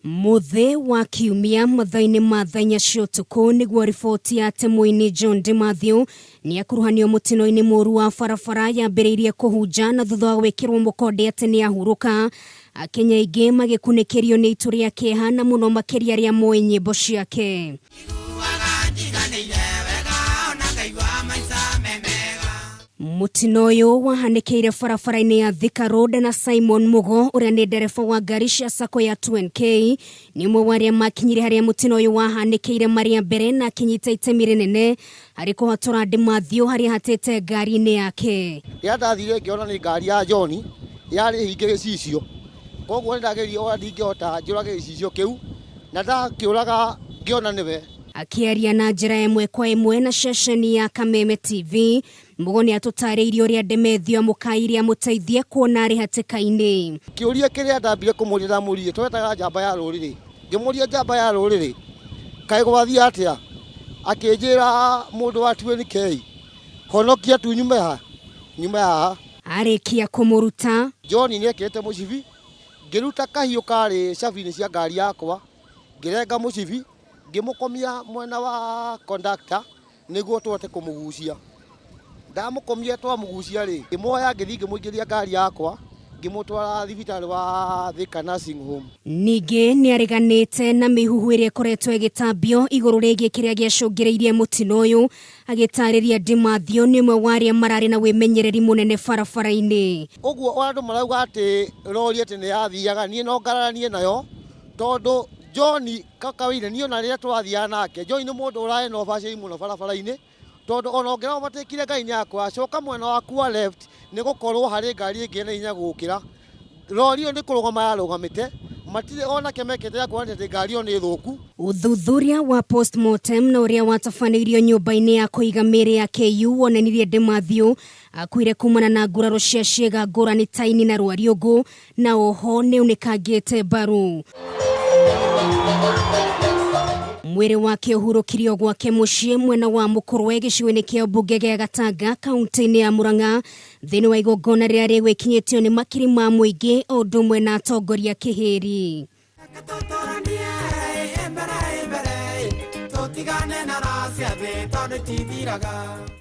Muthi wa kiumia mathaini ma thainya cia ũtukũ nĩguo riboti ya Temu-ini John Matthew nĩ akuruhanio mũtino-inĩ mũru wa barabara yambĩrĩirie kũhunja na thutha wa gwĩkĩrwo mũkonde atĩ nĩ ahurũka. Akenya aingĩ magĩkunĩkĩrio nĩ itu rĩa kĩeha na mũno makĩria arĩa moĩ nyĩmbo ciake. Mũtino ũyũ wahanĩkĩire barabara-inĩ ya Thika Road na Simon Mugo ũrĩa nĩ ndereba wa ngari cia sako ya 2NK nĩ ũmwe wa arĩa makinyire harĩa mũtino ũyũ wahanĩkĩire marĩ mbere na akinyita itemi rĩnene harĩ kũhotora Matthew harĩa hatĩte ngari-inĩ yake. Rĩrĩa ndathire ngĩona nĩ ngari ya John yarĩ hinge gĩcicio, koguo nĩ ndageria ũrĩa ndingĩhota njũrage gĩcicio kĩu na ndakĩũraga ngĩona nĩwe. Akĩaria na njĩra ĩmwe kwa ĩmwe na ceceni ya Kameme TV, Mugo nĩ atũtarĩirie ũrĩa Matthew amũkaire amũteithie kuona arĩ hatĩka-inĩ. Kĩũria kĩrĩa ndambire kũmũria ndamũririe twetaga njamba ya rũrĩrĩ, ngĩmũria njamba ya rũrĩrĩ kaĩ gwathiĩ atĩa, akĩnjĩra mũndũ wa 2NK honokia tu nyume haha. Arĩkia kũmũruta, John nĩ ekĩrĩte mũcibi, ngĩruta kahiũ karĩ cabi-inĩ cia ngari yakwa, ngĩrenga mũcibi ngĩmũkomia mwena wa conductor nĩguo tũhote kũmũgucia. Ndamũkomia twamũgucia rĩ, ngĩmuoya ngĩthiĩ ngĩmũingĩria ngari yakwa ngĩmũtwara thibitarĩ wa Thika Nursing Home. Ningĩ nĩ areganĩte na mĩhuhu ĩrĩa ĩkoretwo ĩgĩtambio igũrũ rĩgiĩ kĩrĩa gĩacũngĩrĩirie mũtino ũyũ, agĩtarĩria Matthew nĩ ũmwe wa arĩa mararĩ na wĩmenyereri mũnene barabara-inĩ. Ũguo andũ marauga atĩ rori atĩ nĩ yathiaga, niĩ no ngararanie nayo tondũ John kakawĩire niĩ ona rĩrĩa twathiaga nake, John nĩ mũndũ ũrarĩ na ũbacĩrĩri mũno barabara-inĩ, tondũ ona ũngĩra ũbatĩkire ngari yakwa coka mwena waku wa left nĩ gũkorwo harĩ ngari ĩngĩ na hinya gũkĩra. Rori ĩyo nĩ kũrũgama yarũgamĩte, matirĩ ona kĩmekete ya kuona atĩ ngari ĩyo nĩ thũku. Ũthuthuria wa postmortem na ũrĩa watabanĩirio nyũmba-inĩ ya kũiga mĩĩrĩ ya KU wonanirie Matthew akuire kumana na nguraro cia ciĩga ngũrani ta ini na rwariũngũ, na oho nĩ unĩkangĩte mbaru. Mwĩrĩ wake ũhurũkirio gwake mũciĩ mwena wa Mũkũrwe gĩcigo-inĩ kĩa mbunge gĩa Gatanga kaunti-inĩ ya Murang'a thĩinĩ wa igongona rĩrĩa rĩgwĩkinyĩtio nĩ makiri ma mũingĩ o ũndũ ũmwe na atongoria kĩhĩri. Mbere, mbere, tũtigane na racia thĩ tondũ tithiraga.